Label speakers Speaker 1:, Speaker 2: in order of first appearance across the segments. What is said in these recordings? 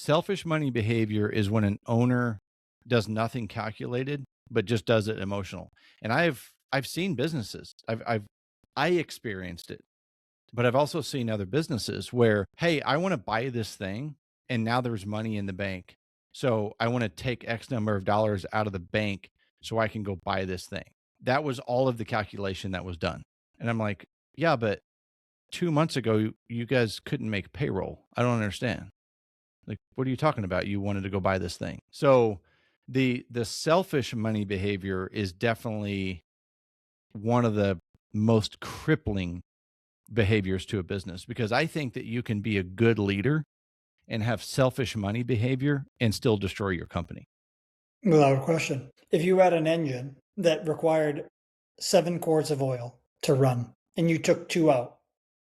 Speaker 1: Selfish money behavior is when an owner does nothing calculated, but just does it emotional. And I've seen businesses. I experienced it, but I've also seen other businesses where, hey, I want to buy this thing and now there's money in the bank. So I want to take X number of dollars out of the bank so I can go buy this thing. That was all of the calculation that was done. And I'm like, yeah, but 2 months ago, you guys couldn't make payroll. I don't understand. Like, what are you talking about? You wanted to go buy this thing. So the selfish money behavior is definitely one of the most crippling behaviors to a business, because I think that you can be a good leader and have selfish money behavior and still destroy your company.
Speaker 2: Without a question. If you had an engine that required 7 quarts of oil to run and you took 2 out,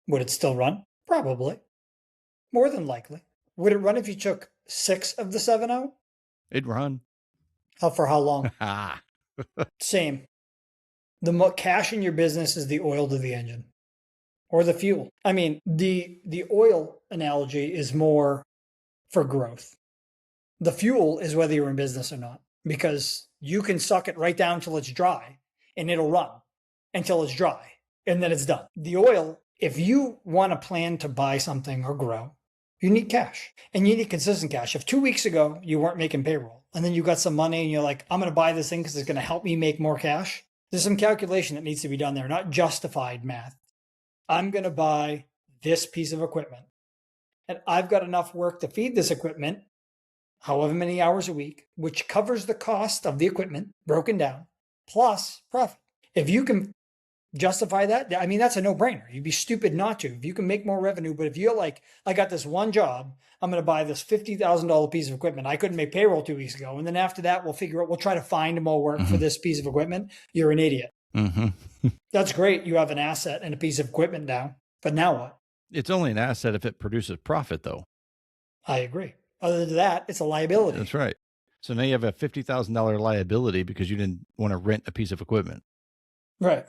Speaker 2: would it still run? Probably. More than likely. Would it run if you took 6 of the 7 out?
Speaker 1: It'd run.
Speaker 2: For how long? Same. The cash in your business is the oil to the engine or the fuel. I mean, the oil analogy is more for growth. The fuel is whether you're in business or not, because you can suck it right down till it's dry and it'll run until it's dry and then it's done. The oil, if you want to plan to buy something or grow, you need cash and you need consistent cash. If 2 weeks ago you weren't making payroll and then you got some money and you're like, I'm going to buy this thing because it's going to help me make more cash, there's some calculation that needs to be done there, not justified math. I'm going to buy this piece of equipment and I've got enough work to feed this equipment however many hours a week, which covers the cost of the equipment broken down, plus profit. If you can justify that, I mean, that's a no-brainer. You'd be stupid not to. If you can make more revenue, but if you're like, I got this one job, I'm going to buy this $50,000 piece of equipment. I couldn't make payroll 2 weeks ago. And then after that, we'll try to find more work for this piece of equipment. You're an idiot. That's great. You have an asset and a piece of equipment now, but now what?
Speaker 1: It's only an asset if it produces profit, though.
Speaker 2: I agree. Other than that, it's a liability.
Speaker 1: That's right. So now you have a $50,000 liability because you didn't want to rent a piece of equipment.
Speaker 2: Right.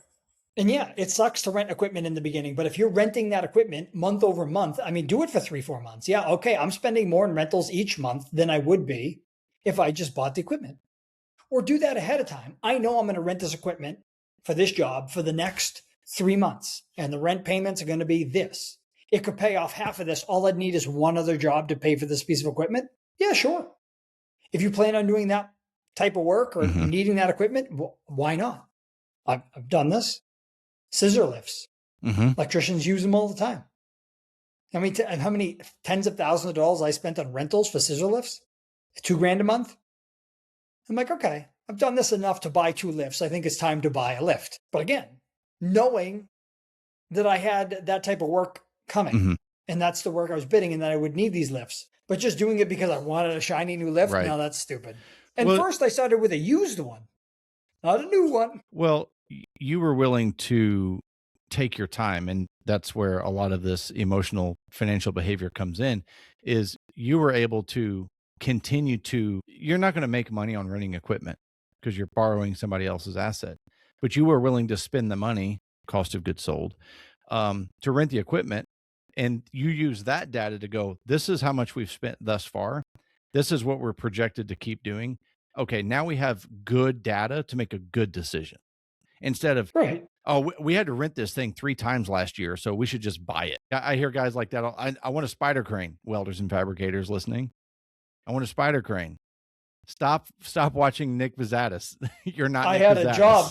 Speaker 2: And yeah, it sucks to rent equipment in the beginning, but if you're renting that equipment month over month, I mean, do it for 3-4 months. Yeah, okay, I'm spending more in rentals each month than I would be if I just bought the equipment. Or do that ahead of time. I know I'm going to rent this equipment for this job for the next 3 months, and the rent payments are going to be this. It could pay off half of this. All I'd need is one other job to pay for this piece of equipment. Yeah, sure. If you plan on doing that type of work or needing that equipment, well, why not? I've done this. Scissor lifts. Electricians use them all the time. I mean, how many tens of thousands of dollars I spent on rentals for scissor lifts? $2,000 a month. I'm like, okay, I've done this enough to buy 2 lifts. I think it's time to buy a lift. But again, knowing that I had that type of work coming and that's the work I was bidding and that I would need these lifts, but just doing it because I wanted a shiny new lift. Right. No, that's stupid. And first I started with a used one, not a new one.
Speaker 1: Well, you were willing to take your time, and that's where a lot of this emotional financial behavior comes in, is you were able to continue to, you're not going to make money on renting equipment because you're borrowing somebody else's asset, but you were willing to spend the money, cost of goods sold, to rent the equipment. And you use that data to go, this is how much we've spent thus far. This is what we're projected to keep doing. Okay, now we have good data to make a good decision. Instead of, oh, we had to rent this thing 3 times last year, so we should just buy it. I hear guys like that. I want a spider crane, welders and fabricators listening. I want a spider crane. Stop watching Nick Vizzatis. You're not. I
Speaker 2: had a job